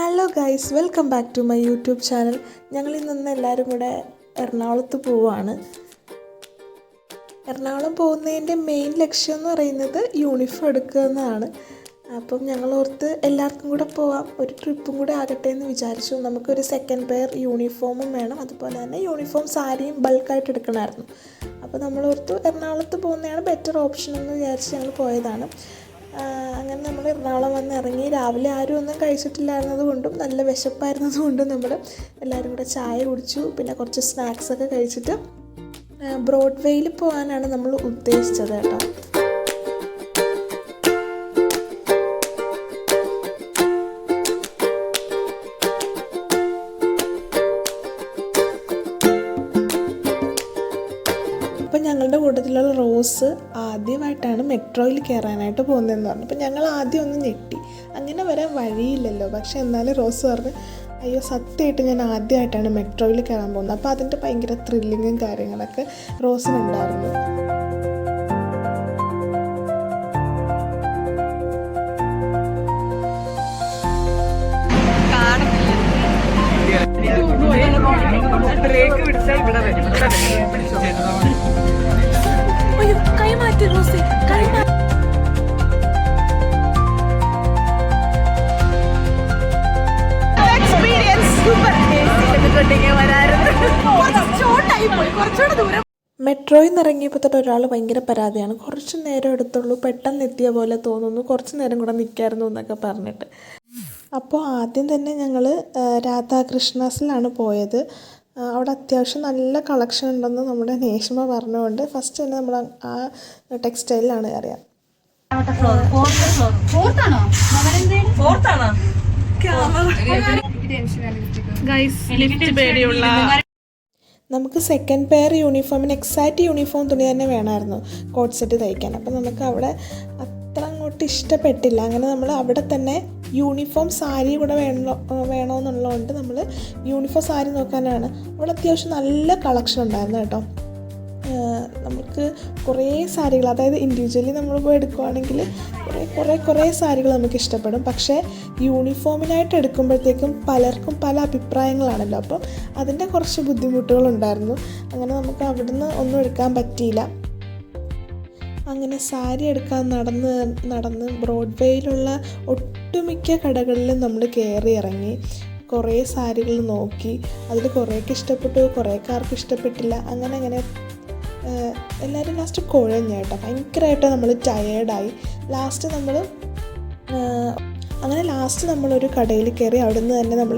Hello guys, welcome back to my YouTube channel. ഞങ്ങൾ ഇന്ന് എല്ലാവരും കൂടെ എറണാകുളത്ത് പോവുകയാണ്. എറണാകുളം പോകുന്നതിൻ്റെ മെയിൻ ലക്ഷ്യം എന്ന് പറയുന്നത് യൂണിഫോം എടുക്കുക എന്നതാണ്. അപ്പം ഞങ്ങളോർത്ത് എല്ലാവർക്കും കൂടെ പോവാം, ഒരു ട്രിപ്പും കൂടെ ആകട്ടെ എന്ന് വിചാരിച്ചു. നമുക്കൊരു സെക്കൻഡ് പെയർ യൂണിഫോമും വേണം, അതുപോലെ തന്നെ യൂണിഫോം സാരിയും ബൾക്കായിട്ട് എടുക്കണമായിരുന്നു. അപ്പോൾ നമ്മളോർത്ത് എറണാകുളത്ത് പോകുന്നതാണ് ബെറ്റർ ഓപ്ഷൻ എന്ന് വിചാരിച്ച് ഞങ്ങൾ പോയതാണ്. അങ്ങനെ നമ്മൾ എറണാകുളം വന്ന് ഇറങ്ങി. രാവിലെ ആരും ഒന്നും കഴിച്ചിട്ടില്ലായിരുന്നത് കൊണ്ടും നല്ല വിശപ്പായിരുന്നത് കൊണ്ടും നമ്മൾ എല്ലാവരും കൂടെ ചായ കുടിച്ചു. പിന്നെ കുറച്ച് സ്നാക്സൊക്കെ കഴിച്ചിട്ട് ബ്രോഡ്വേയിൽ പോകാനാണ് നമ്മൾ ഉദ്ദേശിച്ചത് കേട്ടോ. അപ്പം ഞങ്ങളുടെ കൂട്ടത്തിലുള്ള റോസ് ആദ്യമായിട്ടാണ് മെട്രോയിൽ കയറാനായിട്ട് പോകുന്നതെന്ന് പറഞ്ഞു. അപ്പം ഞങ്ങൾ ആദ്യം ഒന്ന് ഞെട്ടി, അങ്ങനെ വരാൻ വഴിയില്ലല്ലോ. പക്ഷെ എന്നാലും റോസ് പറഞ്ഞു, അയ്യോ സത്യമായിട്ട് ഞാൻ ആദ്യമായിട്ടാണ് മെട്രോയിൽ കയറാൻ പോകുന്നത്. അപ്പോൾ അതിൻ്റെ ഭയങ്കര ത്രില്ലിങ്ങും കാര്യങ്ങളൊക്കെ റോസിനുണ്ടായിരുന്നു. മെട്രോയിൽ നിന്ന് ഇറങ്ങിയപ്പോൾ തൊട്ട് ഒരാൾ ഭയങ്കര പരാതിയാണ്, കുറച്ച് നേരം എടുത്തുള്ളൂ, പെട്ടെന്ന് എത്തിയ പോലെ തോന്നുന്നു, കുറച്ച് നേരം കൂടെ നിൽക്കായിരുന്നു എന്നൊക്കെ പറഞ്ഞിട്ട്. അപ്പോൾ ആദ്യം തന്നെ ഞങ്ങൾ രാധാകൃഷ്ണാസിലാണ് പോയത്. അവിടെ അത്യാവശ്യം നല്ല കളക്ഷൻ ഉണ്ടെന്ന് നമ്മുടെ നേഷ്മ പറഞ്ഞുകൊണ്ട് ഫസ്റ്റ് തന്നെ നമ്മൾ ആ ടെക്സ്റ്റൈലിലാണ് കയറിയത്. നമുക്ക് സെക്കൻഡ് പെയർ യൂണിഫോമിന് എക്സാക്റ്റ് യൂണിഫോം തുണി തന്നെ വേണമായിരുന്നു കോട്ട് സെറ്റ് തയ്ക്കാൻ. അപ്പോൾ നമുക്ക് അവിടെ അത്ര അങ്ങോട്ട് ഇഷ്ടപ്പെട്ടില്ല. അങ്ങനെ നമ്മൾ അവിടെ തന്നെ യൂണിഫോം സാരി കൂടെ വേണമെന്നുള്ളതുകൊണ്ട് നമ്മൾ യൂണിഫോം സാരി നോക്കാനാണ്. അവിടെ അത്യാവശ്യം നല്ല കളക്ഷൻ ഉണ്ടായിരുന്നു കേട്ടോ. നമുക്ക് കുറേ സാരികൾ, അതായത് ഇൻഡിവിജ്വലി നമ്മൾ പോയി എടുക്കുകയാണെങ്കിൽ കുറേ സാരികൾ നമുക്ക് ഇഷ്ടപ്പെടും. പക്ഷേ യൂണിഫോമിനായിട്ട് എടുക്കുമ്പോഴത്തേക്കും പലർക്കും പല അഭിപ്രായങ്ങളാണല്ലോ. അപ്പം അതിൻ്റെ കുറച്ച് ബുദ്ധിമുട്ടുകളുണ്ടായിരുന്നു. അങ്ങനെ നമുക്ക് അവിടുന്ന് ഒന്നും എടുക്കാൻ പറ്റിയില്ല. അങ്ങനെ സാരി എടുക്കാൻ നടന്ന് ബ്രോഡ്വേയിലുള്ള ഒട്ടുമിക്ക കടകളിലും നമ്മൾ കയറി ഇറങ്ങി. കുറേ സാരികൾ നോക്കി, അതിൽ കുറേയൊക്കെ ഇഷ്ടപ്പെട്ടു, കുറേക്കാർക്ക് ഇഷ്ടപ്പെട്ടില്ല. അങ്ങനെ എല്ലാവരും ലാസ്റ്റ് കുഴഞ്ഞു കേട്ടോ. ഭയങ്കരമായിട്ട് നമ്മൾ ടയേർഡായി. ലാസ്റ്റ് നമ്മളൊരു കടയിൽ കയറി. അവിടുന്ന് തന്നെ നമ്മൾ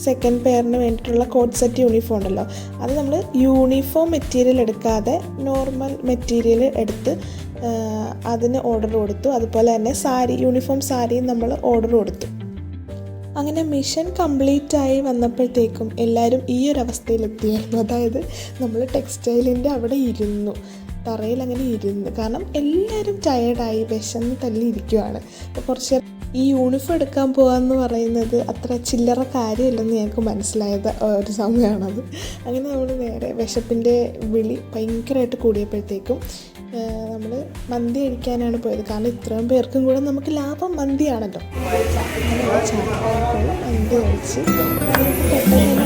സെക്കൻഡ് പെയറിന് വേണ്ടിയിട്ടുള്ള കോട്ട് സെറ്റ് യൂണിഫോം ഉണ്ടല്ലോ, അത് നമ്മൾ യൂണിഫോം മെറ്റീരിയൽ എടുക്കാതെ നോർമൽ മെറ്റീരിയൽ എടുത്ത് അതിന് ഓർഡർ കൊടുത്തു. അതുപോലെ തന്നെ യൂണിഫോം സാരിയും നമ്മൾ ഓർഡർ കൊടുത്തു. അങ്ങനെ മിഷൻ കംപ്ലീറ്റ് ആയി വന്നപ്പോഴത്തേക്കും എല്ലാവരും ഈ ഒരു അവസ്ഥയിലെത്തിയായിരുന്നു. അതായത് നമ്മൾ ടെക്സ്റ്റൈലിൻ്റെ അവിടെ ഇരുന്നു, തറയിൽ അങ്ങനെ ഇരുന്ന്. കാരണം എല്ലാവരും ടയേർഡായി, വിശന്ന് തല്ലിയിരിക്കുവാണ്. അപ്പോൾ കുറച്ച് ഈ യൂണിഫോം എടുക്കാൻ പോകാമെന്ന് പറയുന്നത് അത്ര ചില്ലറ കാര്യമല്ലെന്ന് ഞങ്ങൾക്ക് മനസ്സിലായത് ഒരു സമയമാണത്. അങ്ങനെ നമ്മൾ നേരെ വിശപ്പിൻ്റെ വിളി ഭയങ്കരമായിട്ട് കൂടിയപ്പോഴത്തേക്കും നമ്മൾ മന്തി കഴിക്കാനാണ് പോയത്. കാരണം ഇത്രയും പേർക്കും കൂടെ നമുക്ക് ലാഭം മന്തിയാണല്ലോ. അങ്ങനെ മന്തി കഴിച്ച് പെട്ടെന്ന്